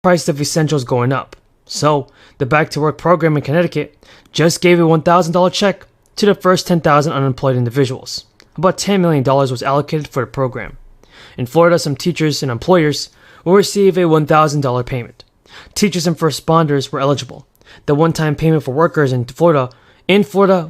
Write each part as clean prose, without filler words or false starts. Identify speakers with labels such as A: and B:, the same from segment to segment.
A: price of essentials going up. So, the Back to Work program in Connecticut just gave a $1,000 check to the first 10,000 unemployed individuals. About $10 million was allocated for the program. In Florida, some teachers and employers will receive a $1,000 payment. Teachers and first responders were eligible. The one-time payment for workers in Florida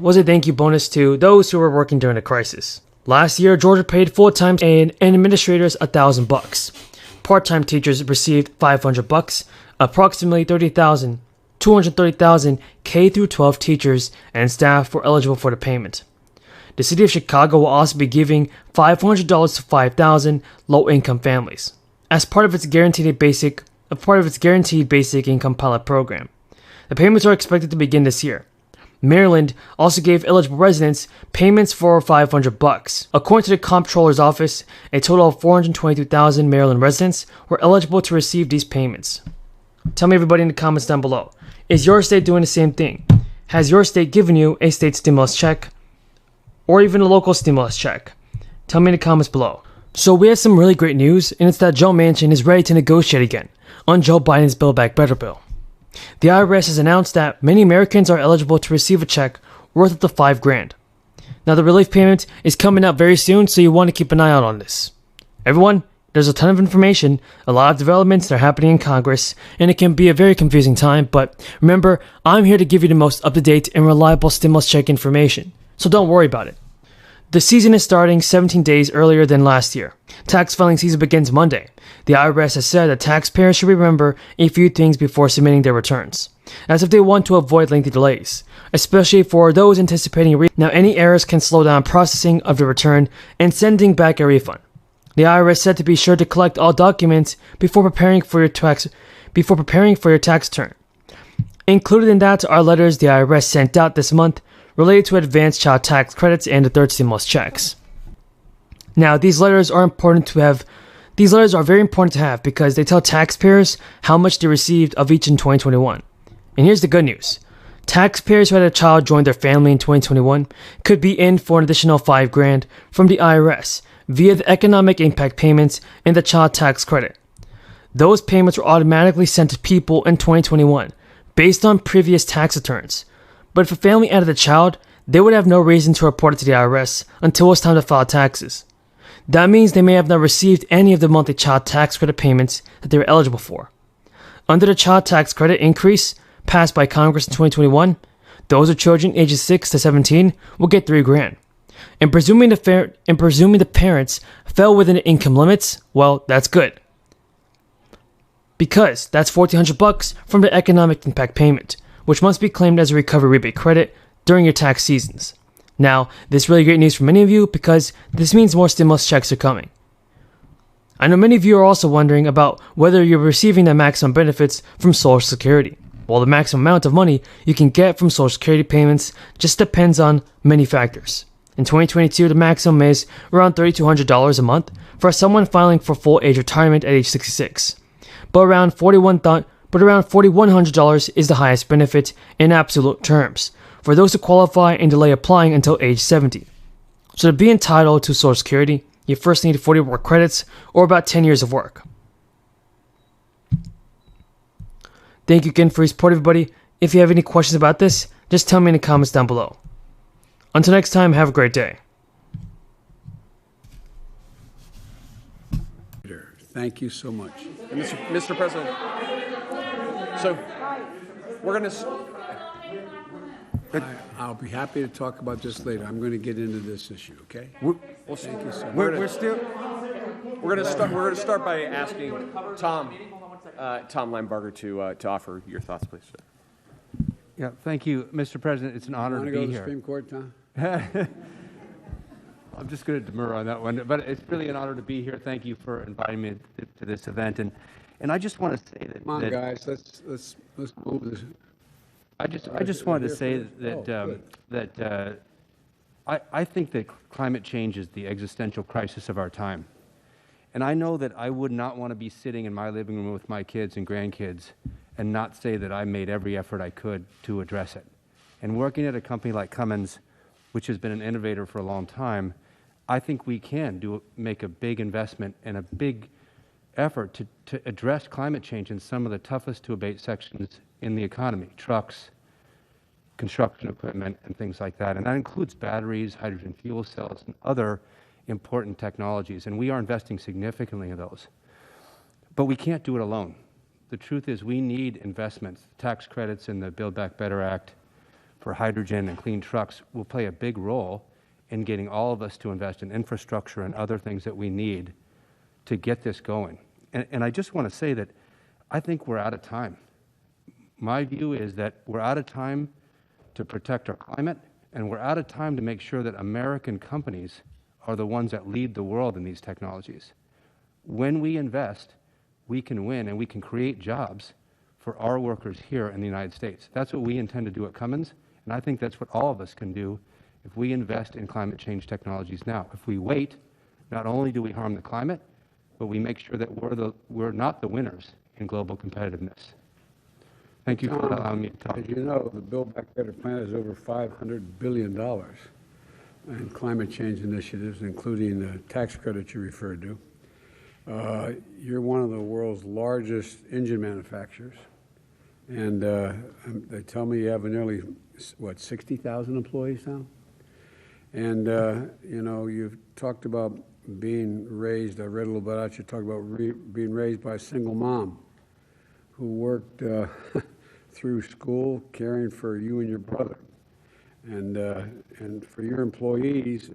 A: was a thank you bonus to those who were working during the crisis. Last year, Georgia paid full-time and administrators $1,000. Part-time teachers received $500. Approximately 230,000 K through 12 teachers and staff were eligible for the payment. The city of Chicago will also be giving $500 to 5,000 low-income families as part of its guaranteed basic income pilot program. The payments are expected to begin this year. Maryland also gave eligible residents payments for $500. According to the Comptroller's Office, a total of 422,000 Maryland residents were eligible to receive these payments. Tell me, everybody, in the comments down below, is your state doing the same thing? Has your state given you a state stimulus check or even a local stimulus check? Tell me in the comments below. So we have some really great news, and it's that Joe Manchin is ready to negotiate again on Joe Biden's Build Back Better bill. The IRS has announced that many Americans are eligible to receive a check worth up to $5,000. Now, the relief payment is coming out very soon, so you want to keep an eye out on this. Everyone, there's a ton of information, a lot of developments that are happening in Congress, and it can be a very confusing time, but remember, I'm here to give you the most up-to-date and reliable stimulus check information, so don't worry about it. The season is starting 17 days earlier than last year. Tax filing season begins Monday. The IRS has said that taxpayers should remember a few things before submitting their returns, as if they want to avoid lengthy delays, especially for those anticipating a refund. Now, any errors can slow down processing of the return and sending back a refund. The IRS said to be sure to collect all documents before preparing for your tax return. Included in that are letters the IRS sent out this month related to advanced child tax credits and the third stimulus checks. Now, these letters are very important to have because they tell taxpayers how much they received of each in 2021. And here's the good news. Taxpayers who had a child join their family in 2021 could be in for an additional $5,000 from the IRS via the economic impact payments and the child tax credit. Those payments were automatically sent to people in 2021 based on previous tax returns. But if a family added a child, they would have no reason to report it to the IRS until it's time to file taxes. That means they may have not received any of the monthly child tax credit payments that they were eligible for. Under the child tax credit increase passed by Congress in 2021, those with children ages 6 to 17 will get $3,000. And presuming the parents fell within the income limits, well, that's good. Because that's $1,400 from the economic impact payment, which must be claimed as a recovery rebate credit during your tax seasons. Now, this is really great news for many of you because this means more stimulus checks are coming. I know many of you are also wondering about whether you're receiving the maximum benefits from Social Security. Well, the maximum amount of money you can get from Social Security payments just depends on many factors. In 2022, the maximum is around $3,200 a month for someone filing for full age retirement at age 66, but around $4,100 is the highest benefit in absolute terms for those who qualify and delay applying until age 70. So to be entitled to Social Security, you first need 40 work credits or about 10 years of work. Thank you again for your support, everybody. If you have any questions about this, just tell me in the comments down below. Until next time, have a great day.
B: Thank you so much.
C: Mr. President, so we're going to...
B: I'll be happy to talk about this later. I'm going to get into this issue, okay? Thank you so much.
C: We're going to start by asking Tom Limbarger to offer your thoughts, please.
D: Yeah, thank you, Mr. President. It's an honor to be
B: To
D: here.
B: Supreme Court, Tom?
D: I'm just going to demur on that one, but it's really an honor to be here. Thank you for inviting me to this event, and I just want to say that.
B: Come on, guys, let's move this.
D: I just wanted to say that I think that climate change is the existential crisis of our time, and I know that I would not want to be sitting in my living room with my kids and grandkids and not say that I made every effort I could to address it. And working at a company like Cummins, which has been an innovator for a long time, I think we can make a big investment and a big effort to address climate change in some of the toughest to abate sections in the economy, trucks, construction equipment, and things like that. And that includes batteries, hydrogen fuel cells, and other important technologies. And we are investing significantly in those. But we can't do it alone. The truth is we need investments. Tax credits in the Build Back Better Act for hydrogen and clean trucks will play a big role in getting all of us to invest in infrastructure and other things that we need to get this going. And I just want to say that I think we're out of time. My view is that we're out of time to protect our climate, and we're out of time to make sure that American companies are the ones that lead the world in these technologies. When we invest, we can win and we can create jobs for our workers here in the United States. That's what we intend to do at Cummins, and I think that's what all of us can do if we invest in climate change technologies now. If we wait, not only do we harm the climate, but we make sure that we're not the winners in global competitiveness. Thank you for allowing me to talk.
B: As you know, the Build Back Better plan is over $500 billion in climate change initiatives, including the tax credits you referred to. You're one of the world's largest engine manufacturers, and they tell me you have nearly, what, 60,000 employees now? And, you know, you've talked about being raised, I read a little bit about you talked about being raised by a single mom who worked through school caring for you and your brother. And for your employees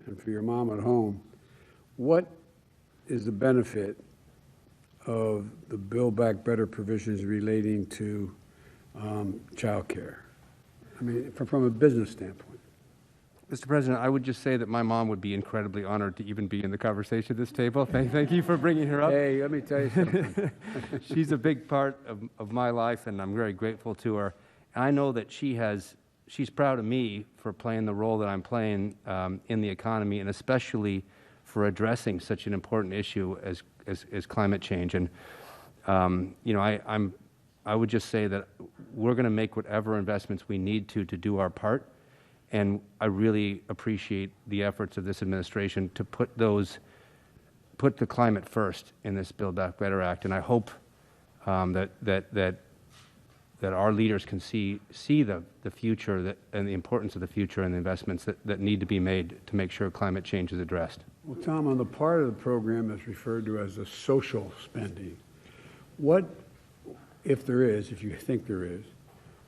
B: and for your mom at home, what is the benefit of the Build Back Better provisions relating to child care? I mean, from a business standpoint.
D: Mr. President, I would just say that my mom would be incredibly honored to even be in the conversation at this table. Thank you for bringing her up.
B: Hey, let me tell you something.
D: She's a big part of my life, and I'm very grateful to her. I know that she's proud of me for playing the role that I'm playing in the economy, and especially for addressing such an important issue as climate change. And you know, I would just say that we're going to make whatever investments we need to do our part. And I really appreciate the efforts of this administration to put the climate first in this Build Back Better Act. And I hope that our leaders can see the future and the importance of the future and the investments that need to be made to make sure climate change is addressed.
B: Well, Tom, on the part of the program that's referred to as the social spending, what, if there is, if you think there is,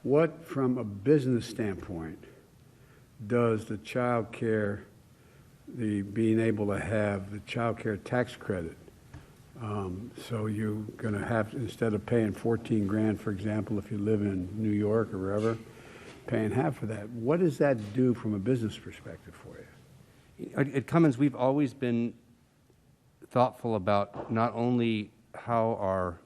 B: what from a business standpoint does the child care, the being able to have the child care tax credit, so you're going to have, instead of paying 14 grand, for example, if you live in New York or wherever, paying half of that, what does that do from a business perspective for you?
D: At Cummins, we've always been thoughtful about not only how our